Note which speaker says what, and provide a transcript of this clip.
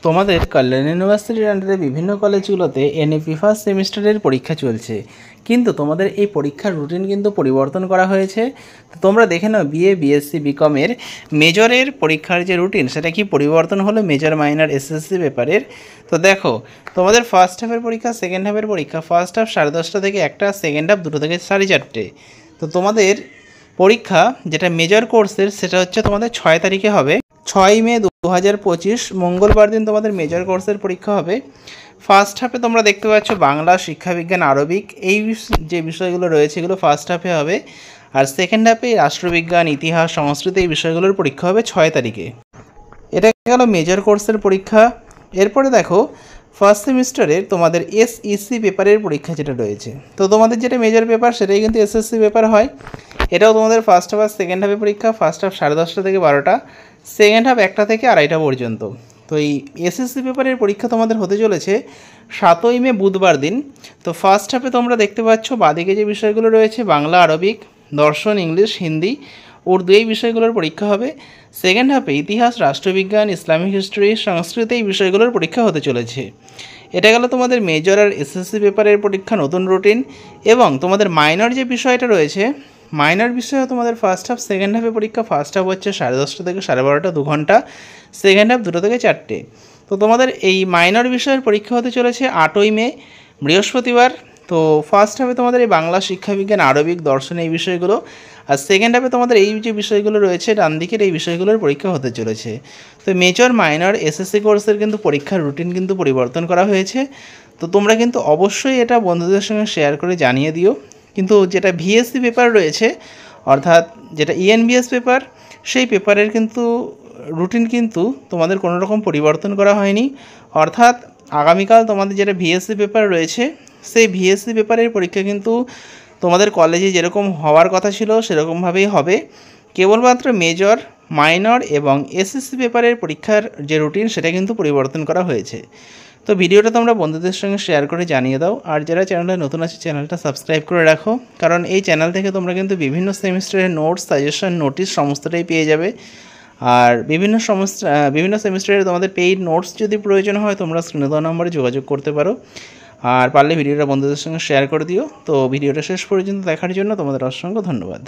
Speaker 1: তোমাদের কল্যাণ ইউনিভার্সিটির আন্ডারে বিভিন্ন কলেজগুলোতে এনএপি ফার্স্ট সেমিস্টারের পরীক্ষা চলছে, কিন্তু তোমাদের এই পরীক্ষার রুটিন কিন্তু পরিবর্তন করা হয়েছে। তো তোমরা দেখে নাও বিএ বিএসসি বিকমের মেজরের পরীক্ষার যে রুটিন সেটা কি পরিবর্তন হলো মেজর মাইনর এসএসসি পেপারের। তো দেখো, তোমাদের ফার্স্ট হাফের পরীক্ষা, সেকেন্ড হাফের পরীক্ষা। ফার্স্ট হাফ 10:30 থেকে 1টা, সেকেন্ড হাফ 2টো থেকে 4:30। তো তোমাদের পরীক্ষা যেটা মেজর কোর্সের সেটা হচ্ছে তোমাদের 6 তারিখে হবে। 6 মে 2025 মঙ্গলবার দিন তোমাদের মেজর কোর্সের পরীক্ষা হবে। ফার্স্ট হাফে তোমরা দেখতে পাচ্ছ বাংলা, শিক্ষাবিজ্ঞান, আরবিক, এই যে বিষয়গুলো রয়েছে এগুলো ফার্স্ট হাফে হবে। আর সেকেন্ড হাফে রাষ্ট্রবিজ্ঞান, ইতিহাস, সংস্কৃত এই বিষয়গুলোর পরীক্ষা হবে 6 তারিখে। এটা গেল মেজর কোর্সের পরীক্ষা। এরপরে দেখো ফার্স্ট সেমিস্টারের তোমাদের এসইসি পেপারের পরীক্ষা যেটা রয়েছে। তো তোমাদের যেটা মেজর পেপার সেটাই কিন্তু এসএসসি পেপার হয়। এটাও তোমাদের ফার্স্ট হাফ আর সেকেন্ড হাফে পরীক্ষা। ফার্স্ট হাফ 10:30 থেকে 12টা, সেকেন্ড হাফ 1টা থেকে 2:30 পর্যন্ত। তো এই এসএসসি পেপারের পরীক্ষা তোমাদের হতে চলেছে 7ই মে বুধবার দিন। তো ফার্স্ট হাফে তোমরা দেখতে পাচ্ছ বাদিকে যে বিষয়গুলো রয়েছে বাংলা, আরবিক, দর্শন, ইংলিশ, হিন্দি, উর্দু এই বিষয়গুলোর পরীক্ষা হবে। সেকেন্ড হাফে ইতিহাস, রাষ্ট্রবিজ্ঞান, ইসলামিক হিস্ট্রি, সংস্কৃত এই বিষয়গুলোর পরীক্ষা হতে চলেছে। এটা গেল তোমাদের মেজর আর এসএসসি পেপারের পরীক্ষা নতুন রুটিন। এবং তোমাদের মাইনর যে বিষয়টা রয়েছে, মাইনর বিষয়ে তোমাদের ফার্স্ট হাফ সেকেন্ড হাফে পরীক্ষা। ফার্স্ট হাফ হচ্ছে 10:30 থেকে 12:30, 2 ঘন্টা। সেকেন্ড হাফ 2টো থেকে 4টে। তো তোমাদের এই মাইনর বিষয়ের পরীক্ষা হতে চলেছে 8ই মে বৃহস্পতিবার। তো ফার্স্ট হাফে তোমাদের এই বাংলা, শিক্ষাবিজ্ঞান, আরবিক, দর্শন এই বিষয়গুলো। আর সেকেন্ড হাফে তোমাদের এই যে বিষয়গুলো রয়েছে ডান দিকের এই বিষয়গুলোর পরীক্ষা হতে চলেছে। তো মেজর মাইনর এসএসসি কোর্সের কিন্তু পরীক্ষার রুটিন কিন্তু পরিবর্তন করা হয়েছে। তো তোমরা কিন্তু অবশ্যই এটা বন্ধুদের সঙ্গে শেয়ার করে জানিয়ে দিও। কিন্তু যেটা ভিএসসি পেপার রয়েছে, অর্থাৎ যেটা ইএনবিএস পেপার, সেই পেপারের কিন্তু রুটিন কিন্তু তোমাদের কোনো রকম পরিবর্তন করা হয়নি। অর্থাৎ আগামীকাল তোমাদের যেটা ভিএসসি পেপার রয়েছে সেই ভিএসসি পেপারের পরীক্ষা কিন্তু তোমাদের কলেজে যেরকম হওয়ার কথা ছিল সেরকমভাবেই হবে। কেবলমাত্র মেজর, মাইনর এবং এসএসসি পেপারের পরীক্ষার যে রুটিন সেটা কিন্তু পরিবর্তন করা হয়েছে। তো ভিডিওটা তোমরা বন্ধুদের সঙ্গে শেয়ার করে জানিয়ে দাও। আর যারা চ্যানেলে নতুন আছে চ্যানেলটা সাবস্ক্রাইব করে রাখো, কারণ এই চ্যানেল থেকে তোমরা কিন্তু বিভিন্ন সেমিস্টারের নোটস, সাজেশন, নোটিশ সমস্তটাই পেয়ে যাবে। আর বিভিন্ন সেমিস্টারে তোমাদের পেইড নোটস যদি প্রয়োজন হয় তোমরা স্ক্রিনে দেওয়া নম্বরে যোগাযোগ করতে পারো। আর পারলে ভিডিওটা বন্ধুদের সঙ্গে শেয়ার করে দিও। তো ভিডিওটা শেষ পর্যন্ত দেখার জন্য তোমাদের অসংখ্য ধন্যবাদ।